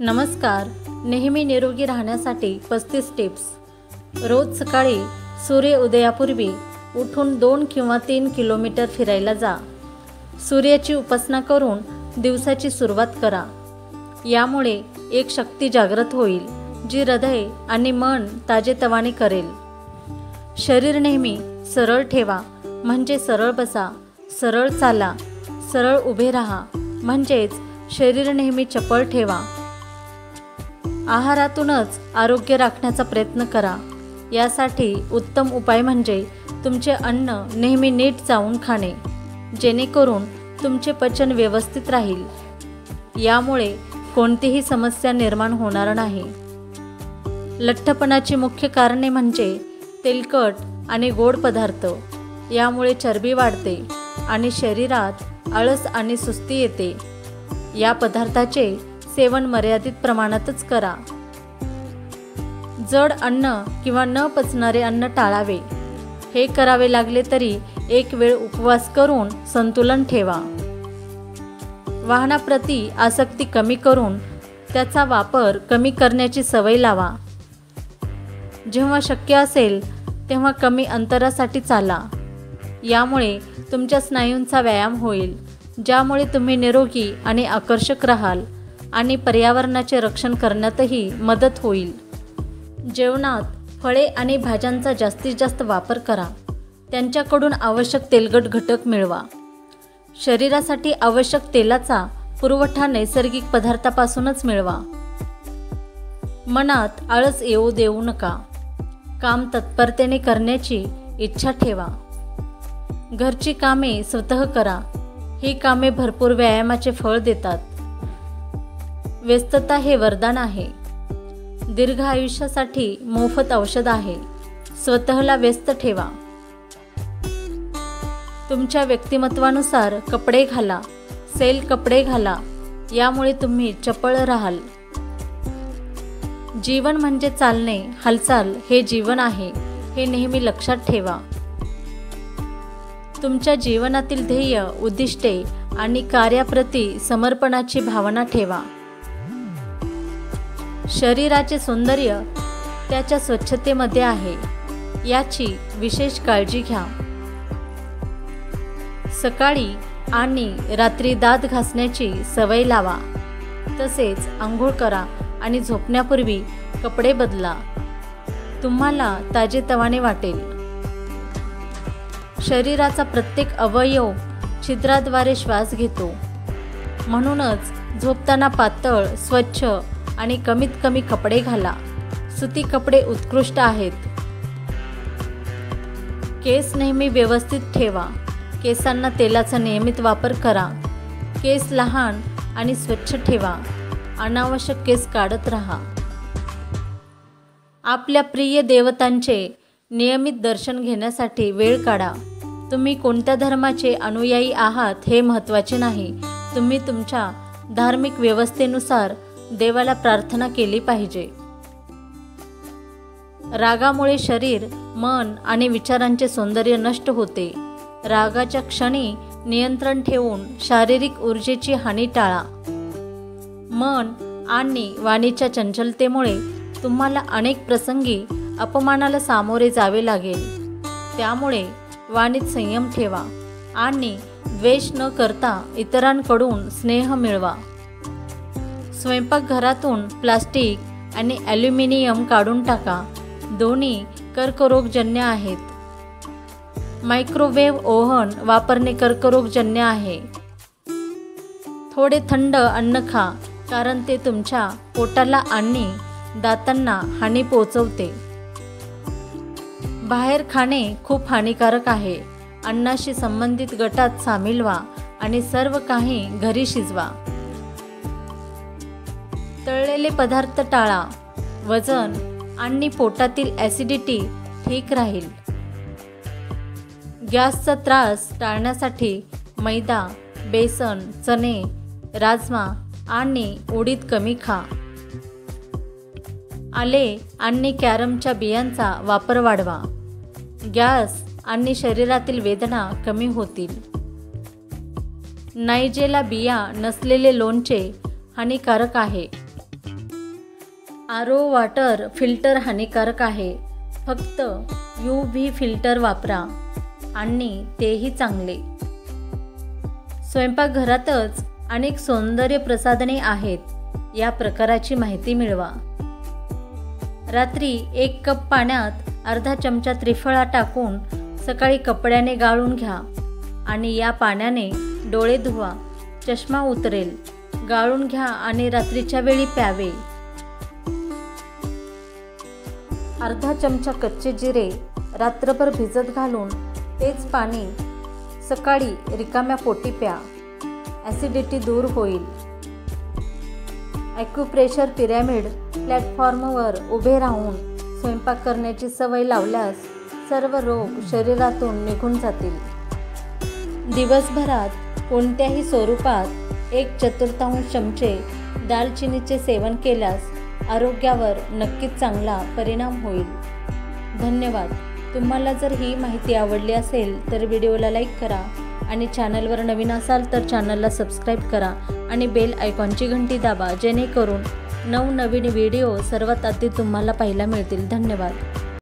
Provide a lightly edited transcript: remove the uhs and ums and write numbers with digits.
नमस्कार. नेहमी निरोगी राहण्यासाठी 35 टिप्स. रोज सकाळी सूर्य उदयापूर्वी उठून 2 किंवा 3 किलोमीटर फिरायला जा. सूर्याची उपासना करून दिवसाची सुरुवात करा. यामुळे एक शक्ती जागृत होईल जी हृदय आणि मन ताजेतवाने करेल. शरीर नेहमी सरळ ठेवा, म्हणजे सरळ बसा, सरळ चाला, सरळ उभे राहा, म्हणजेच शरीर नेहमी चपळ ठेवा. आहारातूनच आरोग्य राखण्याचा प्रयत्न करा. यासाठी उत्तम उपाय म्हणजे तुमचे अन्न नेहमी नीट चावून खाणे, जेणेकरून तुमचे पचन व्यवस्थित राहील. यामुळे कोणतीही समस्या निर्माण होणार नाही. लठ्ठपणाची मुख्य कारणे म्हणजे तेलकट आणि गोड पदार्थ. यामुळे चरबी वाढते आणि शरीरात आळस आणि सुस्ती येते. या पदार्थाचे सेवन मर्यादित प्रमाणातच करा. जड अन्न किंवा न पचणारे अन्न टाळावे. हे करावे लागले तरी एक वेळ उपवास करून संतुलन ठेवा. वाहनाप्रती आसक्ती कमी करून त्याचा वापर कमी करण्याची सवय लावा. जेव्हा शक्य असेल तेव्हा कमी अंतरासाठी चाला. यामुळे तुमच्या स्नायूंचा व्यायाम होईल, ज्यामुळे तुम्ही निरोगी आणि आकर्षक राहाल आणि पर्यावरणाचे रक्षण करण्यातही मदत होईल. जेवणात फळे आणि भाज्यांचा जास्तीत जास्त वापर करा. त्यांच्याकडून आवश्यक तेलकट घटक मिळवा. शरीरासाठी आवश्यक तेलाचा पुरवठा नैसर्गिक पदार्थापासूनच मिळवा. मनात आळस येऊ देऊ नका. काम तत्परतेने करण्याची इच्छा ठेवा. घरची कामे स्वतः करा. ही कामे भरपूर व्यायामाचे फळ देतात. व्यस्तता हे वरदान आहे. दीर्घ आयुष्यासाठी मोफत औषध आहे. स्वतःला व्यस्त ठेवा. तुमच्या व्यक्तिमत्वानुसार कपडे घाला. सेल कपडे घाला. यामुळे तुम्ही चपळ राहाल. जीवन म्हणजे चालणे, हालचाल हे जीवन आहे, हे नेहमी लक्षात ठेवा. तुमच्या जीवनातील ध्येय, उद्दिष्टे आणि कार्याप्रती समर्पणाची भावना ठेवा. शरीराचे सौंदर्य त्याच्या स्वच्छतेमध्ये आहे, याची विशेष काळजी घ्या. सकाळी आणि रात्री दात घासण्याची सवय लावा. तसेच आंघोळ करा आणि झोपण्यापूर्वी कपडे बदला. तुम्हाला ताजेतवाने वाटेल. शरीराचा प्रत्येक अवयव छिद्राद्वारे श्वास घेतो. म्हणूनच झोपताना पातळ, स्वच्छ आणि कमीत कमी कपडे घाला. सुती कपडे उत्कृष्ट आहेत. केस नेहमी व्यवस्थित ठेवा. केसांना तेलाचा नियमित वापर करा. केस लहान आणि स्वच्छ ठेवा. अनावश्यक केस काढत राहा. आपल्या प्रिय देवतांचे नियमित दर्शन घेण्यासाठी वेळ काढा. तुम्ही कोणत्या धर्माचे अनुयायी आहात हे महत्त्वाचे नाही. तुम्ही तुमच्या धार्मिक व्यवस्थेनुसार देवाला प्रार्थना केली पाहिजे. रागामुळे शरीर, मन आणि विचारांचे सौंदर्य नष्ट होते. रागाच्या क्षणी नियंत्रण ठेवून शारीरिक ऊर्जेची हानी टाळा. मन आणि वाणीच्या चंचलतेमुळे तुम्हाला अनेक प्रसंगी अपमानाला सामोरे जावे लागेल. त्यामुळे वाणीत संयम ठेवा आणि द्वेष न करता इतरांकडून स्नेह मिळवा. स्वयंपाकघरातून प्लास्टिक आणि ॲल्युमिनियम काढून टाका. दोन्ही कर्करोगजन्य आहेत. मायक्रोवेव्ह ओव्हन वापरणे कर्करोगजन्य आहे. थोडे थंड अन्न खा, कारण ते तुमच्या पोटाला आणि दातांना हानी पोहोचवते. बाहेर खाणे खूप हानिकारक आहे. अन्नाशी संबंधित गटात सामील व्हा आणि सर्व काही घरी शिजवा. तळलेले पदार्थ टाळा. वजन आणि पोटातील ॲसिडिटी ठीक राहील. गॅसचा त्रास टाळण्यासाठी मैदा, बेसन, चणे, राजमा आणि उडीद कमी खा. आले आणि कॅरमच्या बियांचा वापर वाढवा. गॅस आणि शरीरातील वेदना कमी होतील. नायजेला बिया नसलेले लोणचे हानिकारक आहे. RO वॉटर फिल्टर हानिकारक आहे. फक्त UV फिल्टर वापरा आणि तेही चांगले. स्वयंपाकघरातच अनेक सौंदर्य प्रसाधने आहेत. या प्रकाराची माहिती मिळवा. रात्री 1 कप पाण्यात अर्धा चमचा त्रिफळा टाकून सकाळी कपड्याने गाळून घ्या आणि या पाण्याने डोळे धुवा. चष्मा उतरेल. गाळून घ्या आणि रात्रीच्या वेळी प्यावे. अर्धा चमचा कच्चे जिरे रात्रभर भिजत घालून तेच पाणी सकाळी रिकाम्या पोटी प्या. ॲसिडिटी दूर होईल. ॲक्युप्रेशर पिरॅमिड प्लॅटफॉर्मवर उभे राहून स्वयंपाक करण्याची सवय लावल्यास सर्व रोग शरीरातून निघून जातील. दिवसभरात कोणत्याही स्वरूपात 1/4 चमचे दालचिनीचे सेवन केल्यास आरोग्यावर नक्कीच चांगला परिणाम होईल. धन्यवाद. तुम्हाला जर ही माहिती आवडली असेल तर व्हिडिओला लाईक करा आणि चॅनलवर नवीन असाल तर चॅनलला सबस्क्राईब करा आणि बेल आयकॉनची घंटी दाबा जेणेकरून नवनवीन व्हिडिओ सर्वात आधी तुम्हाला पाहायला मिळतील. धन्यवाद.